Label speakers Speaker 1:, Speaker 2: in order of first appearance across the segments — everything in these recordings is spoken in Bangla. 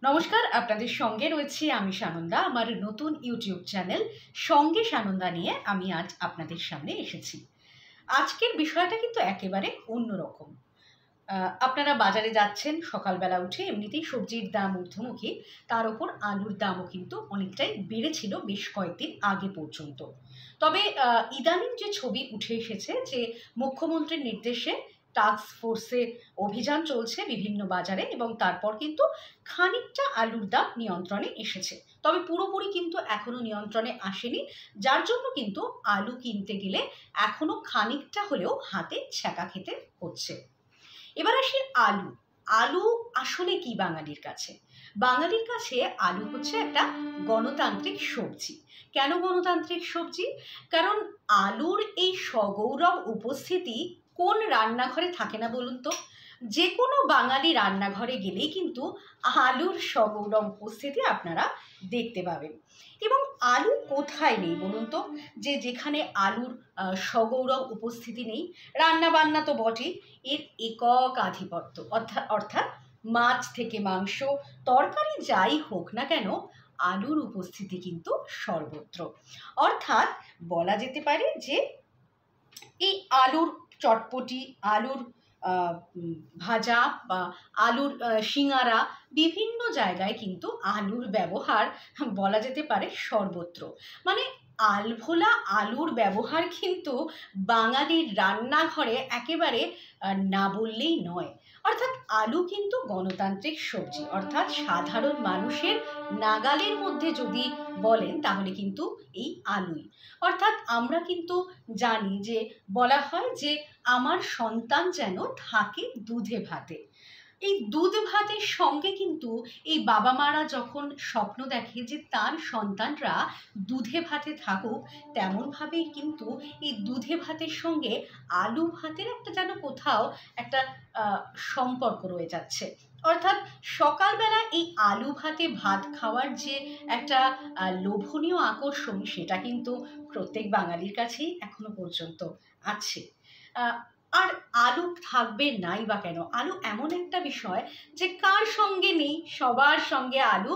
Speaker 1: নমস্কার, আপনাদের সঙ্গে রয়েছি আমি সানন্দা। আমার নতুন ইউটিউব চ্যানেল সঙ্গে সানন্দা নিয়ে আমি আজ আপনাদের সামনে এসেছি। আজকের বিষয়টা কিন্তু একেবারে অন্যরকম। আপনারা বাজারে যাচ্ছেন সকালবেলা উঠে, এমনিতেই সবজির দাম ঊর্ধ্বমুখী, তার ওপর আলুর দামও কিন্তু অনেকটাই বেড়েছিল বেশ কয়েকদিন আগে পর্যন্ত। তবে ইদানিং যে ছবি উঠে এসেছে যে মুখ্যমন্ত্রীর নির্দেশে টাস্ক ফোর্সে অভিযান চলছে বিভিন্ন বাজারে এবং তারপর কিন্তু খানিকটা আলুর দাম নিয়ন্ত্রণে এসেছে। তবে পুরোপুরি কিন্তু এখনো নিয়ন্ত্রণে আসেনি, যার জন্য কিন্তু আলু কিনতে গেলে এখনো খানিকটা হলেও হাতে ছ্যাঁকা খেতে হচ্ছে। এবার আসি আলু। আলু আসলে কি বাঙালির কাছে? বাঙালির কাছে আলু হচ্ছে একটা গণতান্ত্রিক সবজি। কেন গণতান্ত্রিক সবজি? কারণ আলুর এই সগৌরব উপস্থিতি কোন রান্নাঘরে থাকে না বলুন তো? যে কোনো বাঙালি রান্নাঘরে গেলেই কিন্তু আলুর সগৌরব উপস্থিতি আপনারা দেখতে পাবেন। এবং আলু কোথায় নেই বলুন তো? যেখানে আলুর সগৌরব উপস্থিতি নেই, রান্না বান্না তো বটেই, এর একক আধিপত্য, অর্থাৎ মাছ থেকে মাংস, তরকারি যাই হোক না কেন, আলুর উপস্থিতি কিন্তু সর্বত্র। অর্থাৎ বলা যেতে পারে যে এই আলুর চটপটি, আলুর ভাজা বা আলুর সিঙাড়া, বিভিন্ন জায়গায় কিন্তু আলুর ব্যবহার বলা যেতে পারে সর্বত্র। মানে আলভোলা আলুর ব্যবহার কিন্তু বাঙালির রান্নাঘরে একেবারে না বললেই নয়। অর্থাৎ আলু কিন্তু গণতান্ত্রিক সবজি, অর্থাৎ সাধারণ মানুষের নাগালের মধ্যে যদি বলেন তাহলে কিন্তু এই আলুই। অর্থাৎ আমরা কিন্তু জানি যে বলা হয় যে আমার সন্তান যেন থাকে দুধে ভাতে। এই দুধ ভাতের সঙ্গে কিন্তু এই বাবা মারা যখন স্বপ্ন দেখে যে তার সন্তানরা দুধে ভাতে থাকুক, তেমনভাবেই কিন্তু এই দুধে ভাতের সঙ্গে আলু ভাতের একটা যেন কোথাও একটা সম্পর্ক রয়ে যাচ্ছে। অর্থাৎ সকালবেলা এই আলু ভাতে ভাত খাওয়ার যে একটা লোভনীয় আকর্ষণ, সেটা কিন্তু প্রত্যেক বাঙালির কাছেই এখনো পর্যন্ত আছে। আর আলু থাকবে নাই বা কেন? আলু এমন একটা বিষয় যে কার সঙ্গে নেই, সবার সঙ্গে আলু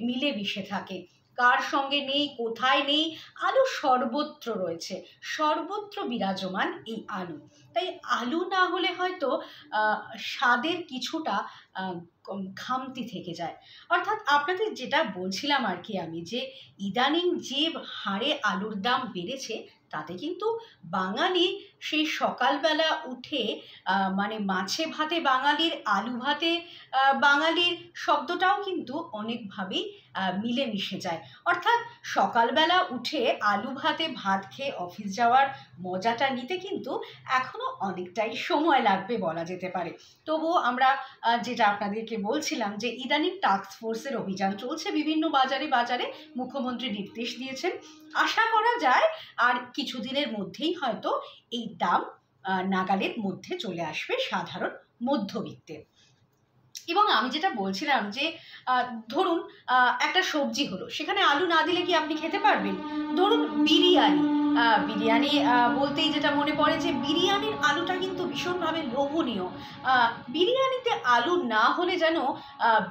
Speaker 1: মিলে মিশে থাকে। কার সঙ্গে নেই, কোথায় নেই, আলু সর্বত্র রয়েছে, সর্বত্র বিরাজমান এই আলু। তাই আলু না হলে হয়তো স্বাদের কিছুটা খামতি থেকে যায়। অর্থাৎ আপনাদের যেটা বলছিলাম আর কি আমি, যে ইদানিং যে হারে আলুর দাম বেড়েছে, তাতে কিন্তু বাঙালি সেই সকালবেলা উঠে মানে মাছে ভাতে বাঙালির, আলু ভাতে বাঙালির শব্দটাও কিন্তু অনেকভাবেই মিলেমিশে যায়। অর্থাৎ সকালবেলা উঠে আলু ভাতে ভাত খেয়ে অফিস যাওয়ার মজাটা নিতে কিন্তু এখনও অনেকটাই সময় লাগবে বলা যেতে পারে। তবুও আমরা যেটা আপনাদেরকে বলছিলাম যে ইদানিং টাস্ক ফোর্সের অভিযান চলছে বিভিন্ন বাজারে বাজারে, মুখ্যমন্ত্রী নির্দেশ দিয়েছেন। আশা করা যায় আর কিছুদিনের মধ্যেই হয়তো এই দাম নাগালের মধ্যে চলে আসবে সাধারণ মধ্যবিত্তের। এবং আমি যেটা বলছিলাম যে ধরুন একটা সবজি হলো, সেখানে আলু না দিলে কি আপনি খেতে পারবেন? ধরুন বিরিয়ানি, বিরিয়ানি বলতেই যেটা মনে পড়ে যে বিরিয়ানির আলুটা কিন্তু ভীষণভাবে লোভনীয়। বিরিয়ানিতে আলু না হলে যেন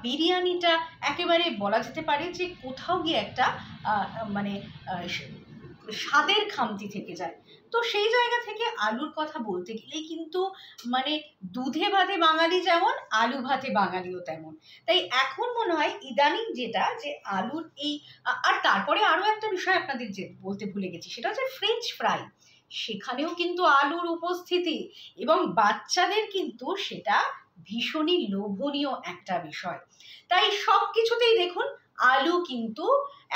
Speaker 1: বিরিয়ানিটা একেবারে বলা যেতে পারে যে কোথাও গিয়ে একটা মানে স্বাদের খামতি থেকে যায়। তো সেই জায়গা থেকে আলুর কথা বলতে গেলেই কিন্তু মানে দুধে ভাতে বাঙালি যেমন, আলু ভাতে বাঙালিও তেমন। তাই এখন মনে হয় ইদানিং যেটা, যে আলুর এই আর তারপরে আরও একটা বিষয় আপনাদের যে বলতে ভুলে গেছি, সেটা হচ্ছে ফ্রেঞ্চ ফ্রাই। সেখানেও কিন্তু আলুর উপস্থিতি, এবং বাচ্চাদের কিন্তু সেটা ভীষণই লোভনীয় একটা বিষয়। তাই সব কিছুতেই দেখুন আলু কিন্তু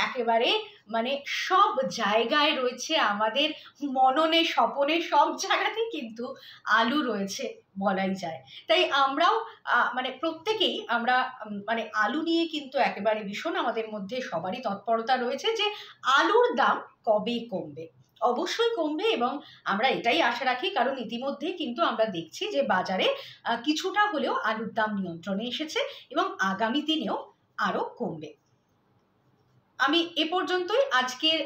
Speaker 1: একেবারে মানে সব জায়গায় রয়েছে, আমাদের মননে স্বপনে সব জায়গাতেই কিন্তু আলু রয়েছে বলাই যায়। তাই আমরাও মানে প্রত্যেকেই আমরা মানে আলু নিয়ে কিন্তু একেবারে ভীষণ আমাদের মধ্যে সবারই তৎপরতা রয়েছে যে আলুর দাম কবে কমবে। অবশ্যই কমবে, এবং আমরা এটাই আশা রাখি, কারণ ইতিমধ্যেই কিন্তু আমরা দেখছি যে বাজারে কিছুটা হলেও আলুর দাম নিয়ন্ত্রণে এসেছে এবং আগামী দিনেও আরও কমবে। আমি এ পর্যন্তই আজকের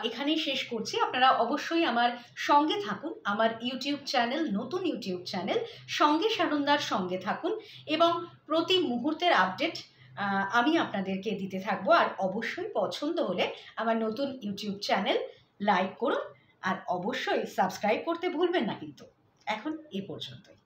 Speaker 1: এখানেই শেষ করছি। আপনারা অবশ্যই আমার সঙ্গে থাকুন, আমার ইউটিউব চ্যানেল, নতুন ইউটিউব চ্যানেল সঙ্গে সানন্দার সঙ্গে থাকুন, এবং প্রতি মুহূর্তের আপডেট আমি আপনাদেরকে দিতে থাকবো। আর অবশ্যই পছন্দ হলে আমার নতুন ইউটিউব চ্যানেল লাইক করুন আর অবশ্যই সাবস্ক্রাইব করতে ভুলবেন না কিন্তু। এখন এ পর্যন্তই।